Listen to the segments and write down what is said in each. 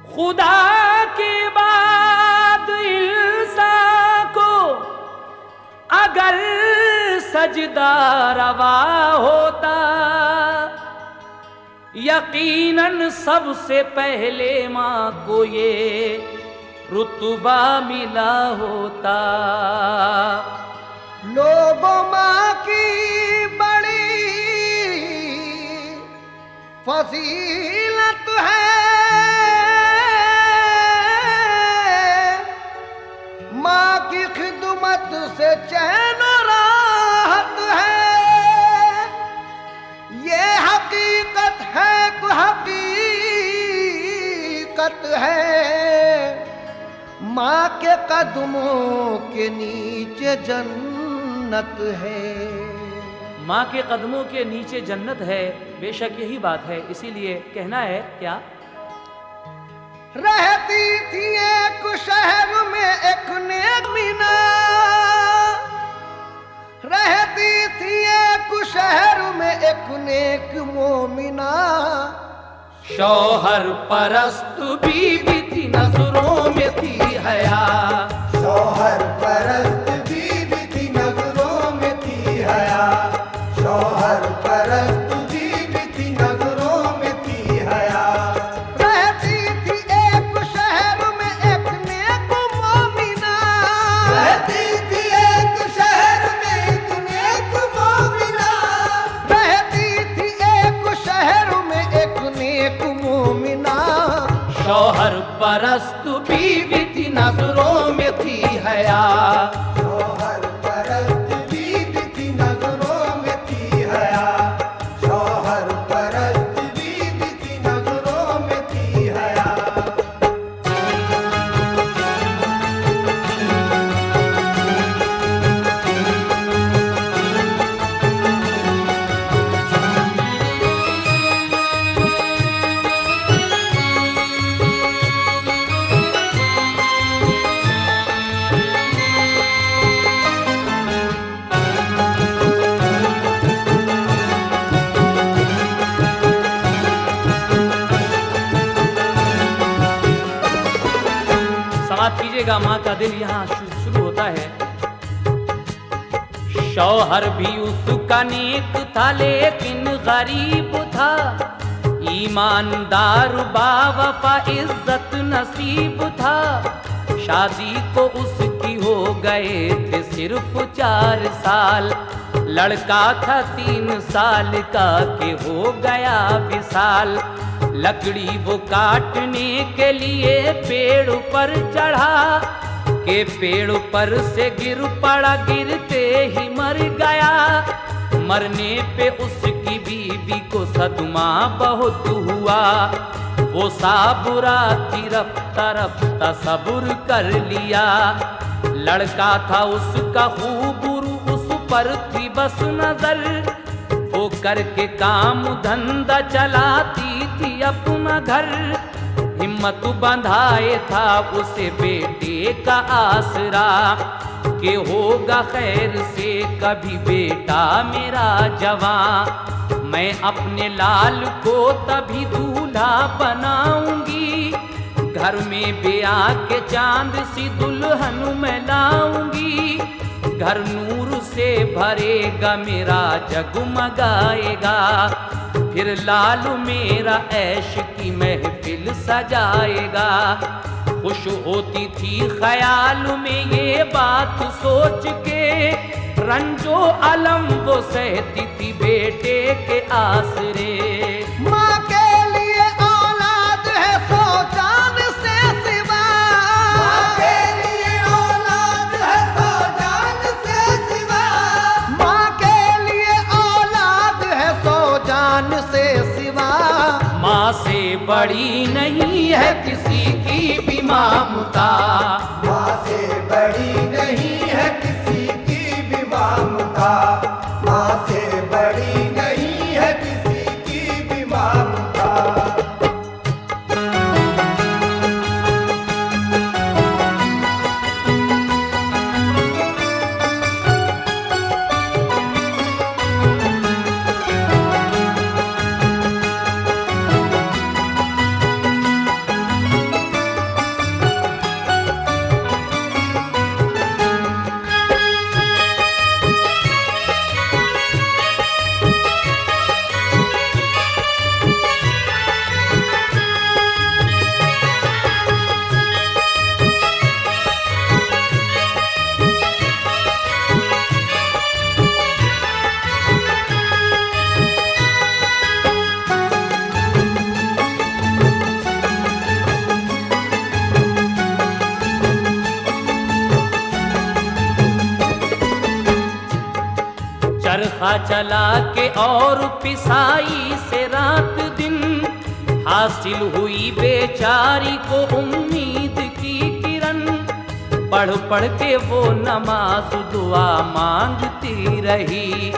खुदा के बाद इंसान को अगर सजदा रवा होता, यकीनन सबसे पहले माँ को ये रुतबा मिला होता। लोगों माँ की बड़ी फजीलत है, माँ की खिदमत से चैन राहत है। ये हकीकत है, हकीकत है, माँ के कदमों के नीचे जन्नत है। माँ के कदमों के नीचे जन्नत है, बेशक यही बात है। इसीलिए कहना है क्या? रहती थी एक शहर में एक नेक मीना, रहती थी एक शहर में एक नेक मोमिना। शौहर परस्त बीवी थी, नजरों में थी हया। शौहर परस्त बीवी थी, नजरों में थी हया। शौहर परस्त बीवी थी, नजरों में थी हया। रहती थी एक शहर में एक नेक मोमिना, रहती थी एक शहर में एक नेक मोमिना। रहती थी एक शहर में एक नेक मोमिना। शौहर परस्त बीवी थी, नजरों में थी हया। शौहर परस्त बीवी थी, नजरों में थी हया। शौहर परस्त बीवी थी, नजरों में थी हया। समाप्त कीजिएगा। माँ का दिल यहाँ शुरू होता है। शौहर भी उसका नेक था लेकिन गरीब था, ईमानदार बावफा इज्जत नसीब था। शादी को उसकी हो गए थे सिर्फ 4 साल, लड़का था 3 साल का के हो गया विसाल। लकड़ी वो काटने के लिए पेड़ पर चढ़ा, के पेड़ पर से गिर पड़ा, गिरते ही मर गया। मरने पे उसकी बीवी को सदमा बहुत हुआ, वो साबुरा थी रफ्ता रफ्ता सब्र कर लिया। लड़का था उसका खूबरू, उस पर थी बस नजर, वो करके काम धंधा चलाती थी अपना घर। हिम्मत बंधाए था उसे बेटे का आसरा, के होगा खैर से कभी बेटा मेरा जवां। मैं अपने लाल को तभी दूल्हा बनाऊंगी, घर में ब्याह के चांद सी दुल्हन मैं लाऊंगी। घर नूर से भरेगा मेरा जगमगाएगा, फिर लालू मेरा ऐश की महफिल सजाएगा। खुश होती थी ख्याल में ये बात सोच के, रंजो अलम वो सहती थी बेटे के आसरे। माँ के लिए औलाद है 100 जान से सिवा, माँ के लिए औलाद है 100 जान से सिवा। माँ के लिए औलाद है 100 जान से सिवा। माँ से बड़ी नहीं है किसी की भी ममता, माँ से बड़ी नहीं है किसी की भी ममता। माँ से बड़ी नहीं है किसी की भी ममता। चरखा चला के और पिसाई से रात दिन, हासिल हुई बेचारी को उम्मीद की किरण। पढ़ पढ़ के वो नमाज दुआ मांगती रही,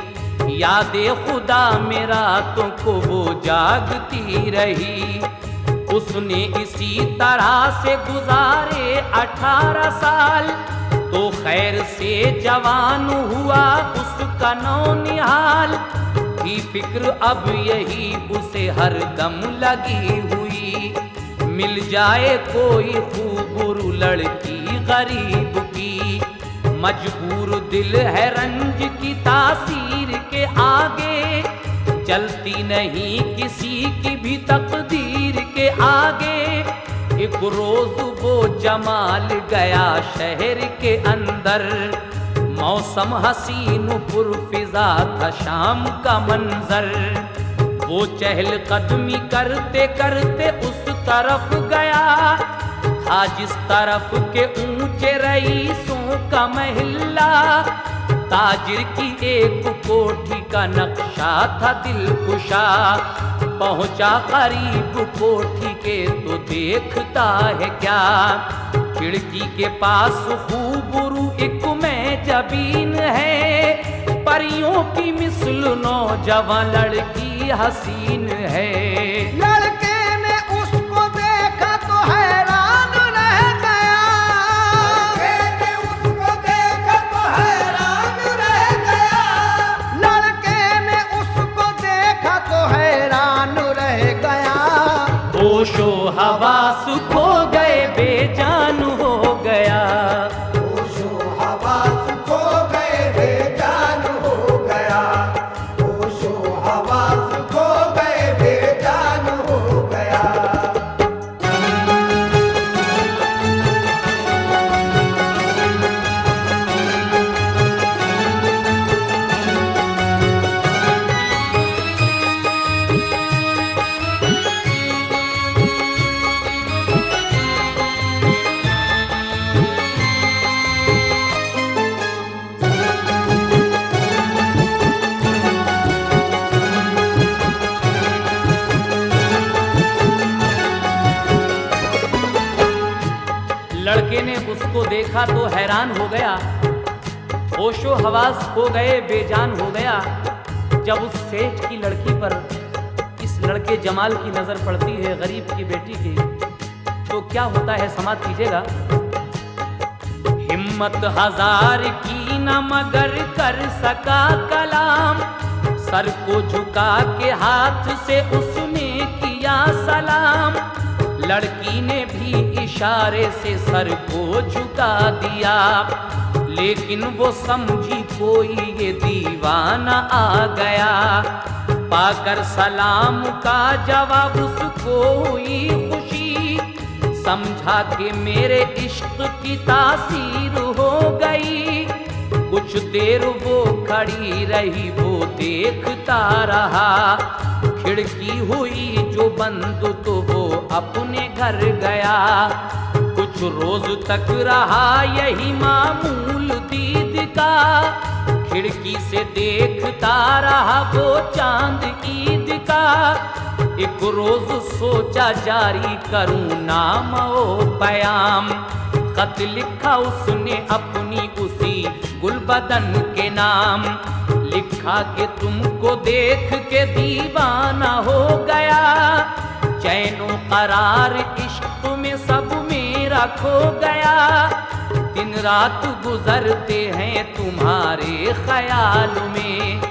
यादे खुदा में रातों को वो जागती रही। उसने इसी तरह से गुजारे 18 साल, तो खैर से जवान हुआ उसका नौनिहाल। की फिक्र अब यही उसे हर दम लगी हुई, मिल जाए कोई खूबरू लड़की गरीब की। मजबूर दिल है रंज की तासीर के आगे, चलती नहीं किसी की भी तकदीर के आगे। एक रोज वो जमाल गया शहर के अंदर, मौसम हसीन पुरफिजा था शाम का मंजर। वो चहल कदमी करते करते उस तरफ गया, था जिस तरफ के ऊंचे रईसों का महल्ला। ताजिर की एक कोठी का नक्शा था दिलकुशा, पहुंचा करीब कोठी के तो देखता है क्या। खिड़की के पास खूबरू एक में जबीन है, परियों की मिसल नौजवान लड़की हसीन है। लड़के ने उसको देखा तो हैरान रह गया, लड़के ने उसको देखा तो हैरान रह गया, लड़के ने उसको देखा तो हैरान रह गया। होशो हवास खो गए बेजान हो गया, होशो हवास खो गए बेजान हो गया, होशो हवास खो गए बेजान हो गया। लड़के ने उसको देखा तो हैरान हो गया, होशो हवास खो गए बेजान हो गया। जब उस सेठ की लड़की पर इस लड़के जमाल की नजर पड़ती है, गरीब की बेटी की, तो क्या होता है समाप्त कीजिएगा। हिम्मत हजार की न मगर कर सका कलाम, सर को झुका के हाथ से उसने किया सलाम। लड़की ने भी इशारे से सर को झुका दिया, लेकिन वो समझी कोई ये दीवाना आ गया। पाकर सलाम का जवाब उसको हुई खुशी, समझा कि मेरे इश्क की तासीर हो गई। कुछ देर वो खड़ी रही, वो देखता रहा। खिड़की हुई जो बंद तो वो अपने घर गया। कुछ रोज तक रहा यही मामूल दीद का, खिड़की से देखता रहा वो चांद ईद का। एक रोज सोचा जारी करूं नाम ओ पयाम, खत लिखा उसने अपनी उसी गुलबदन के नाम। लिखा कि तुमको देख के दीवाना हो गया, चैनो करार इश्क में सब मेरा खो गया। दिन रात गुजरते हैं तुम्हारे ख्याल में,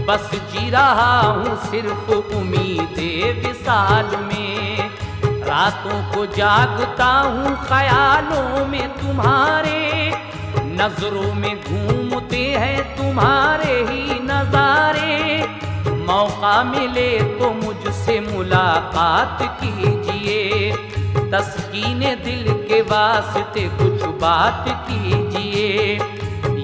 बस जी रहा हूँ सिर्फ उम्मीदे विसाल में। रातों को जागता हूँ ख्यालों में तुम्हारे, नजरों में घूमते हैं तुम्हारे ही नजारे। मौका मिले तो मुझसे मुलाकात कीजिए, तस्कीने दिल के वास्ते कुछ बात कीजिए।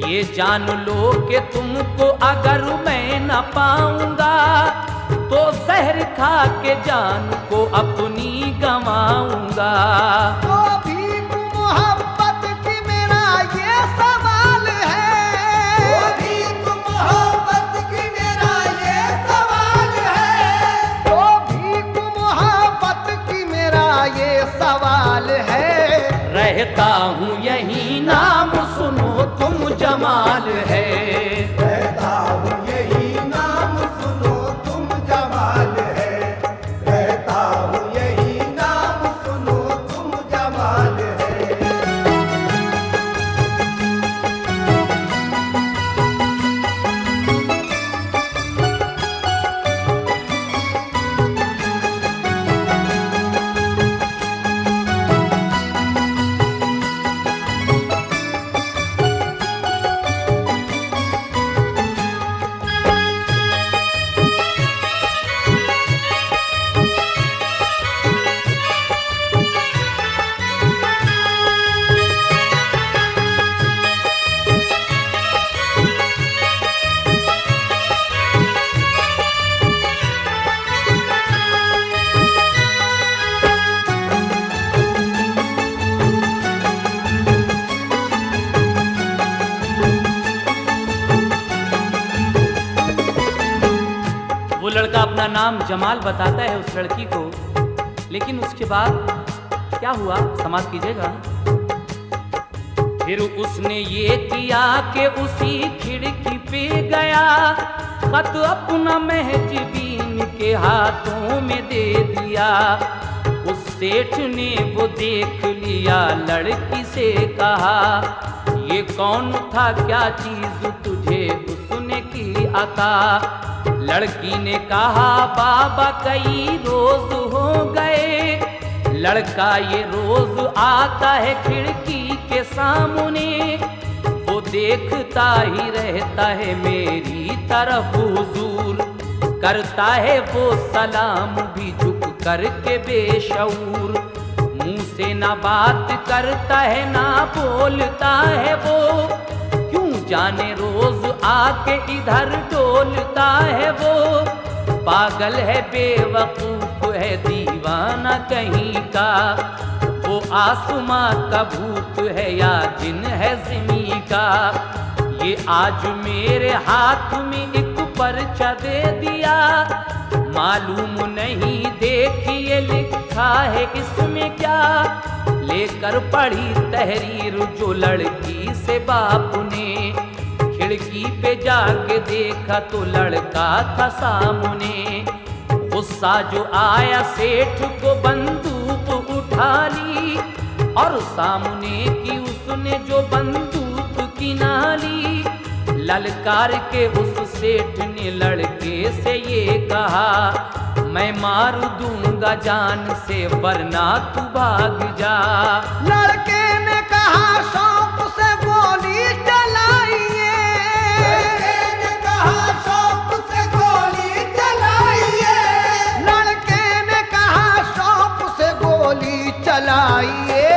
ये जान लो कि तुमको अगर मैं न पाऊंगा, तो जहर खा के जान को अपनी गंवाऊंगा। तो भी मोहब्बत की मेरा ये सवाल है, तो भी मोहब्बत की सवाल है। रहता हूँ यही, नाम सुनो तुम जमाल है। रहता हूँ यही, नाम सुनो तुम जमाल है। रहता हूँ यही, नाम सुनो तुम जमाल है। वो लड़का अपना नाम जमाल बताता है उस लड़की को, लेकिन उसके बाद क्या हुआ समाप्त कीजिएगा। फिर उसने ये किया कि उसी खिड़की पे गया, खत अपना महजबीन के हाथों में दे दिया। उस सेठ ने वो देख लिया, लड़की से कहा ये कौन था, क्या चीज तुझे उसने की अता। लड़की ने कहा बाबा कई रोज हो गए, लड़का ये रोज आता है खिड़की के सामने, वो देखता ही रहता है मेरी तरफ हुजूर, करता है वो सलाम भी झुक करके बेशऊर, मुंह से ना बात करता है ना बोलता है वो, क्यों जाने रोज आके इधर डोलता है वो, पागल है बेवकूफ है दीवाना कहीं का, वो आसमां का भूत है या जिन है ज़मीं का। ये आज मेरे हाथ में एक पर्चा दे दिया, मालूम नहीं देखिए लिखा है इसमें क्या, लेकर पढ़ी तहरीर जो लड़की से बाप ने, खिड़की पे जाके देखा तो लड़का था सामने, गुस्सा जो आया सेठ को बंदूक उठा ली, और सामने की उसने जो बंदूक की नाली, ललकार के उस सेठ ने लड़के से ये कहा मैं मार दूंगा जान से वरना तू भाग जा। लड़के ने कहा शौक से गोली चलाइए, लड़के ने कहा शौक से गोली चलाइए, लड़के ने कहा शौक से गोली चलाइए,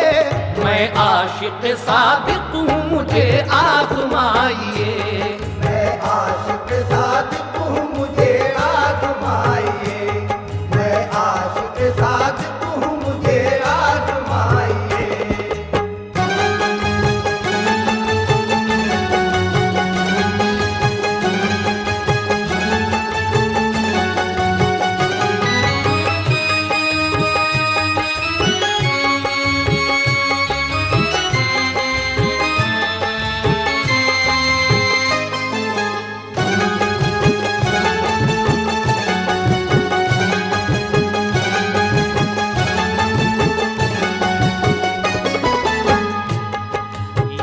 मैं आशिक सादिक हूँ मुझे आजमाइए, मैं आशिक सादिक हूँ मुझे आजमाइए, मैं आशिक सादिक हूँ मुझे आजमाइए।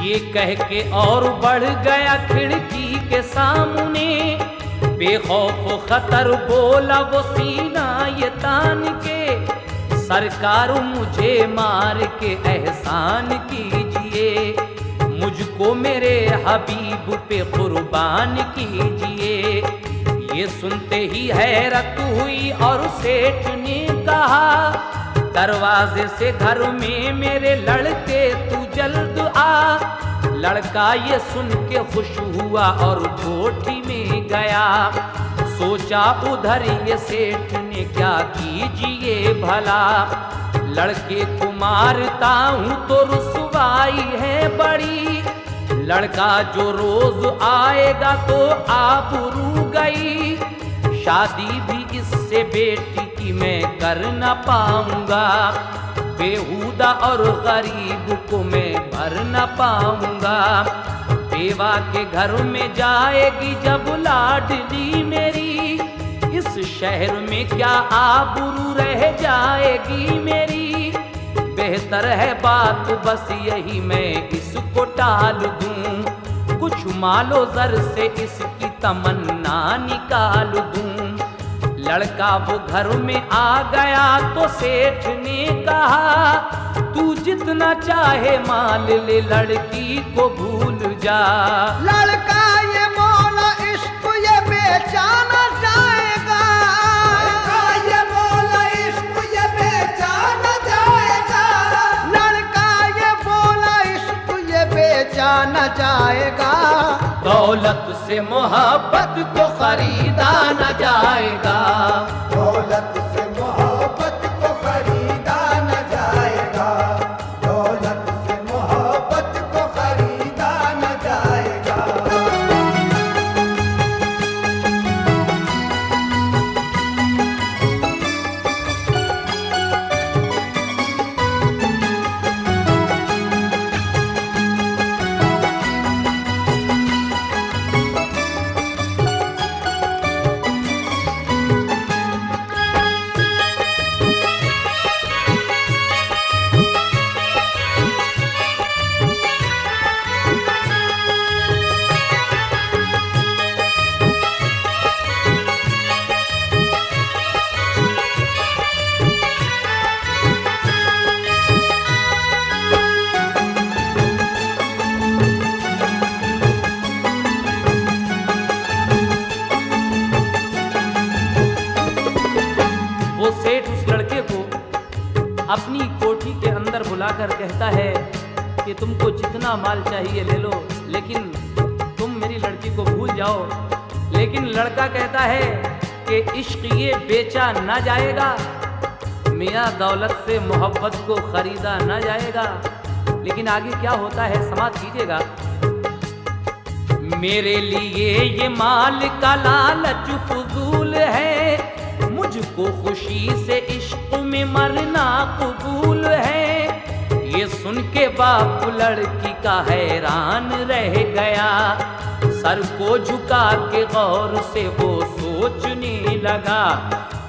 ये कह के और बढ़ गया खिड़की के सामने, बेखौफ खतर बोला वो सीना ये तान के, सरकार मुझे मार के एहसान कीजिए, मुझको मेरे हबीब पे कुर्बान कीजिए। ये सुनते ही हैरत हुई और सेठ ने कहा दरवाजे से घर में मेरे लड़के तू जल्द आ। लड़का ये सुन के खुश हुआ और कोठी में गया, सोचा उधर ये सेठ ने क्या कीजिए भला, लड़के को मारता हूँ तो रुसवाई है बड़ी, लड़का जो रोज आएगा तो आबरू गई, शादी भी इससे बेटी की मैं कर न पाऊंगा, बेहुदा और गरीब को मैं भर न पाऊंगा। बेवा के घर में जाएगी जब लाडली मेरी, इस शहर में क्या आबरू रह जाएगी मेरी। बेहतर है बात बस यही मैं इसको टाल दूं, कुछ मालो जर से इसकी तमन्ना निकाल दूं। लड़का वो घर में आ गया तो सेठ ने कहा, तू जितना चाहे माल ले लड़की को भूल जा। लड़का ये बोला इश्क ये बेचा न जाएगा, लड़का ये बोला इश्क ये बेचा न जाएगा, लड़का ये बोला इश्क ये बेचा न जाएगा। दौलत से मोहब्बत को खरीदा न जाएगा, दौलत से मोहब्बत को खरीदा न जाएगा, दौलत से मोहब्बत को खरीदा न जाएगा। अपनी कोठी के अंदर बुलाकर कहता है कि तुमको जितना माल चाहिए ले लो, लेकिन तुम मेरी लड़की को भूल जाओ। लेकिन लड़का कहता है कि इश्क ये बेचा ना जाएगा, मियाँ दौलत से मोहब्बत को खरीदा ना जाएगा। लेकिन आगे क्या होता है समाप्त कीजिएगा। मेरे लिए ये माल का लालच फजूल है, मुझको खुशी से इश्क में मरना कबूल है। ये सुन के बाप लड़की का हैरान रह गया, सर को झुका के गौर से वो सोचने लगा।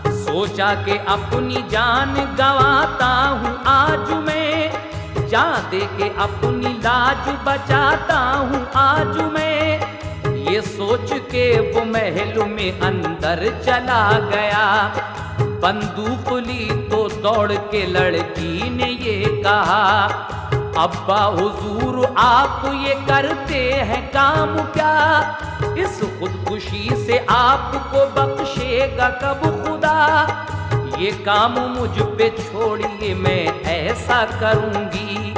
सोचा कि अपनी जान गंवाता हूँ आज मैं, जान दे के अपनी लाज बचाता हूँ आज मैं। ये सोच के वो महल में अंदर चला गया, बंदूक ली तो दौड़ के लड़की ने ये कहा, अब्बा हुजूर आप ये करते हैं काम क्या, इस खुदकुशी से आपको बख्शेगा कब खुदा। ये काम मुझ पे छोड़िए मैं ऐसा करूंगी,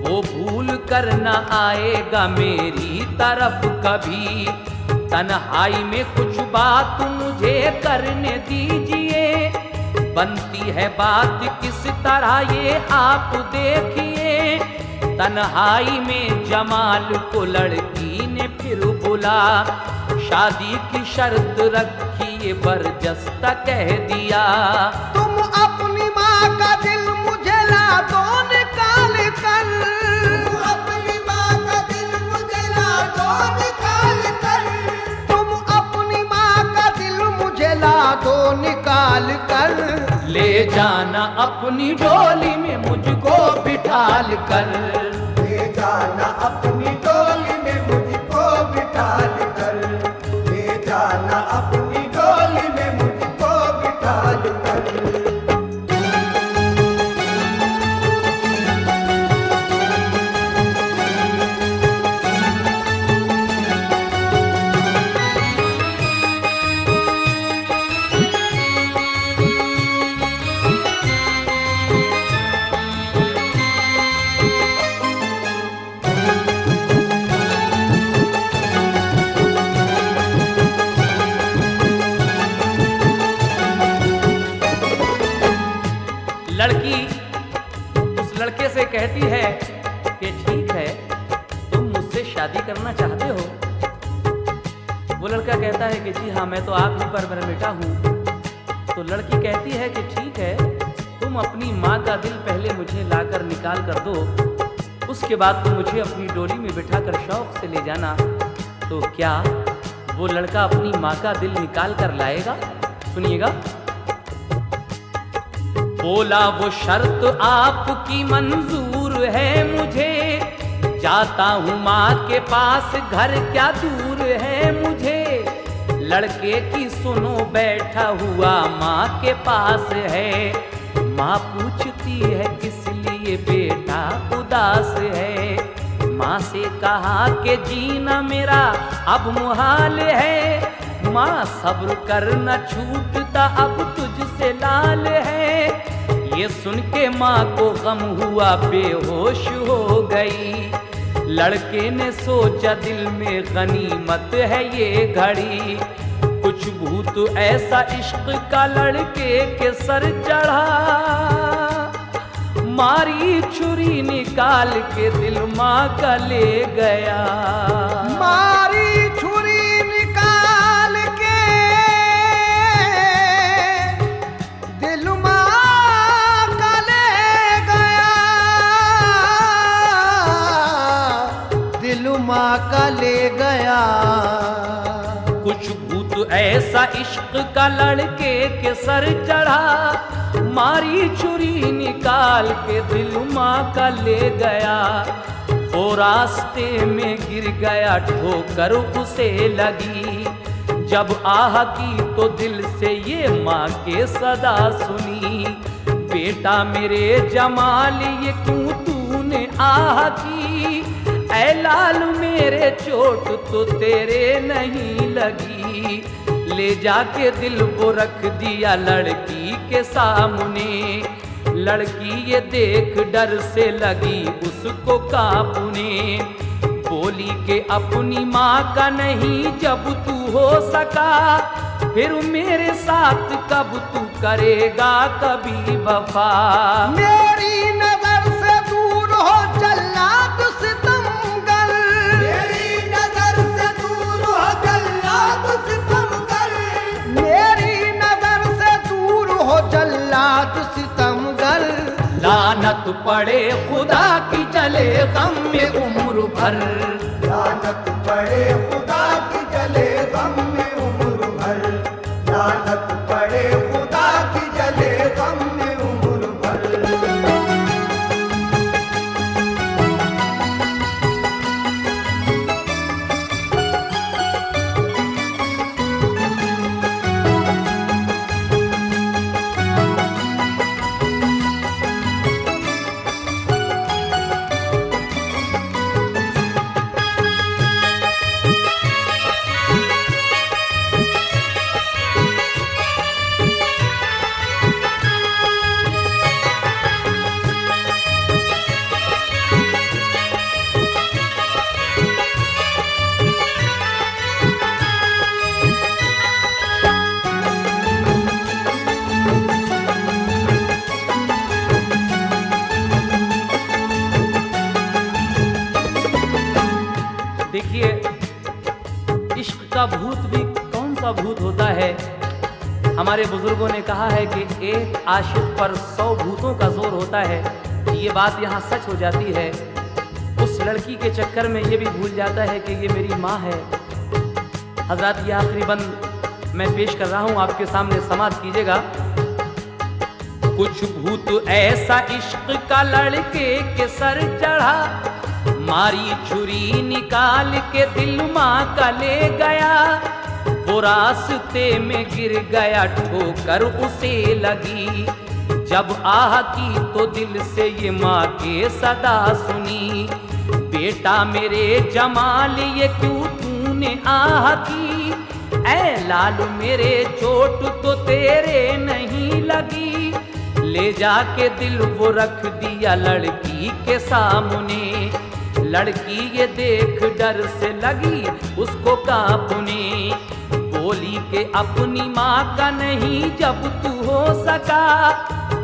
वो भूल कर न आएगा मेरी तरफ कभी। तन्हाई में कुछ बात मुझे करने दीजिए, बनती है बात किस तरह ये आप देखिए। तन्हाई में जमाल को लड़की ने फिर बुला, शादी की शर्त रखी बरजस्ता कह दिया। तुम अपनी माँ का दिल मुझे ला दो निकाल कर, तुम अपनी माँ का दिल मुझे ला दो निकाल कर, तुम अपनी माँ का दिल मुझे ला दो निकाल कर। ले जाना अपनी डोली में मुझको बिठाल कर, ले जाना अपनी डोली में मुझको बिठाल कर, ले जाना अपनी डोली में मुझको बिठाल कर। लड़की उस लड़के से कहती है कि ठीक है तुम मुझसे शादी करना चाहते हो। वो लड़का कहता है कि जी हाँ मैं तो आप ही पर मेरा बेटा हूँ। तो लड़की कहती है कि ठीक है तुम तुम अपनी माँ का दिल पहले मुझे लाकर निकाल कर दो, उसके बाद तुम मुझे अपनी डोली में बिठाकर शौक से ले जाना। तो क्या वो लड़का अपनी माँ का दिल निकाल कर लाएगा? सुनिएगा। बोला वो शर्त आपकी मंजूर है मुझे, जाता हूँ माँ के पास, घर क्या दूर है मुझे। लड़के की सुनो बैठा हुआ माँ के पास है, माँ पूछती है किस लिए बेटा उदास है। माँ से कहा कि जीना मेरा अब मुहाल है, माँ सब्र करना छूटता अब तुझसे लाल है। ये सुन के माँ को गम हुआ, बेहोश हो गई। लड़के ने सोचा दिल में गनीमत है ये घड़ी, कुछ भूत ऐसा इश्क का लड़के के सर चढ़ा। मारी छुरी निकाल के दिल माँ का ले गया, मारी छुरी निकाल के दिल माँ का ले गया, दिल माँ का ले गया। कुछ भूत ऐसा इश्क का लड़के के सर चढ़ा। मारी छुरी निकाल के दिल माँ का ले गया, वो रास्ते में गिर गया, ठोकर उसे लगी। जब आह की तो दिल से ये माँ के सदा सुनी, बेटा मेरे जमाल ये क्यों तूने आह की। ऐ लाल मेरे चोट तो तेरे नहीं लगी, ले जाके दिल को रख दिया लड़की के सामने। लड़की ये देख डर से लगी उसको कांपने, बोली के अपनी माँ का नहीं जब तू हो सका, फिर मेरे साथ कब तू करेगा कभी वफा। मेरी नजर से दूर हो जल्लाद सितमगर, मेरी नजर से दूर हो जल्लाद सितमगर, मेरी नजर से दूर हो जल्लाद सितमगर। लानत पड़े खुदा की जले गम में उम्र भर, लानत पड़े खुदा की जले गम में उम्र भर, लानत पड़े खुदा की जले गम में उम्र भर। देखिए, इश्क का भूत भी कौन सा भूत होता है। हमारे बुजुर्गों ने कहा है कि एक आशिक पर 100 भूतों का जोर होता है। ये बात यहाँ सच हो जाती है। उस लड़की के चक्कर में ये भी भूल जाता है कि ये मेरी माँ है। हजरत, ये आखिरी बंद मैं पेश कर रहा हूँ, आपके सामने समाप्त कीजिएगा। कुछ भूत ऐसा इश्क का लड़के के सर चढ़ा, मारी छुरी निकाल के दिल माँ का ले गया। वो रास्ते में गिर गया, ठोकर उसे लगी। जब आह की तो दिल से ये माँ के सदा सुनी, बेटा मेरे जमाल ये क्यों तूने आह की। ऐ लाल मेरे चोट तो तेरे नहीं लगी, ले जाके दिल वो रख दिया लड़की के सामने। लड़की ये देख डर से लगी उसको कांपने, बोली के अपनी माँ का नहीं जब तू हो सका,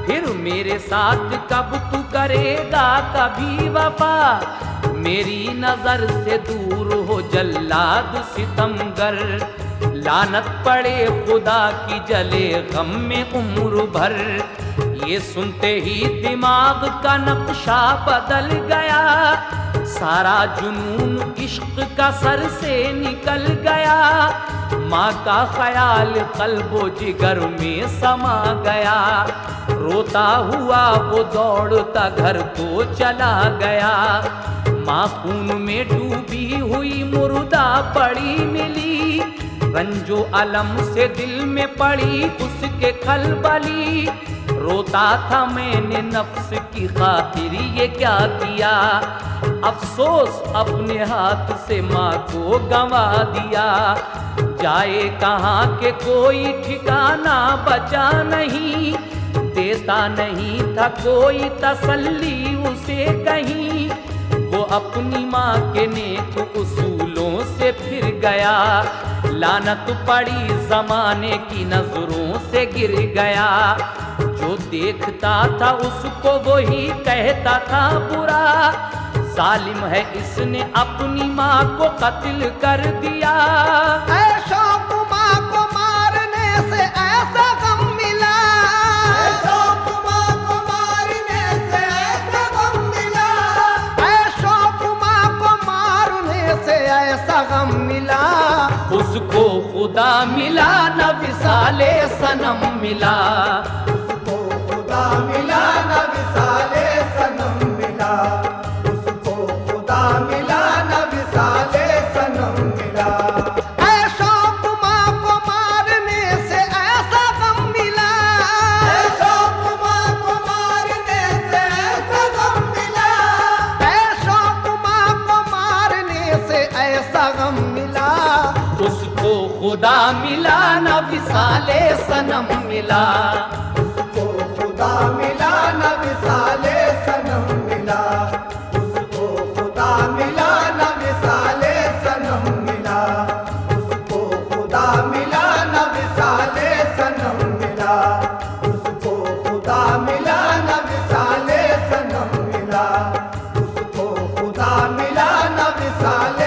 फिर मेरे साथ कब तू करेगा कभी वफा। मेरी नजर से दूर हो जल्लाद सितमगर, लानत पड़े खुदा की जले गम में उम्र भर। ये सुनते ही दिमाग का नक्शा बदल गया, सारा जुनून इश्क का सर से निकल गया। माँ का ख्याल कल्बो जिगर में समा गया, रोता हुआ वो दौड़ता घर को चला गया। माँ खून में डूबी हुई मुर्दा पड़ी मिली, रंजो अलम से दिल में पड़ी उसके खलबली। रोता था मैंने नफ्स की खातिर ये क्या किया, अफसोस अपने हाथ से माँ को गंवा दिया। जाए कहाँ के कोई ठिकाना बचा नहीं, देता नहीं था कोई तसल्ली उसे कहीं। वो अपनी माँ के नेक उसूलों से फिर गया, लानत पड़ी जमाने की नजरों से गिर गया। जो देखता था उसको वही कहता था बुरा, जालिम है इसने अपनी माँ को कत्ल कर दिया। ऐशों को माँ को मारने से ऐसा गम मिला, ऐशों को माँ को मारने से ऐसा गम मिला, ऐशों को माँ को मारने से ऐसा गम मिला। उसको खुदा मिला न विसाले सनम मिला, उसको खुदा मिला न विसाले सनम मिला, उसको खुदा मिला न विसाले सनम मिला। ऐशों को माँ को मारने से ऐसा गम मिला, ऐशों को माँ को मारने से ऐसा गम मिला, ऐशों को माँ को मारने से ऐसा गम मिला। उसको खुदा मिला न विसाले सनम मिला, उसको खुदा मिला न विसाले सनम मिला, उसको खुदा मिला न विसाले सनम मिला, उसको खुदा मिला न विसाले सनम मिला, उसको खुदा मिला न विसाले सनम मिला, उसको खुदा मिला न विसाले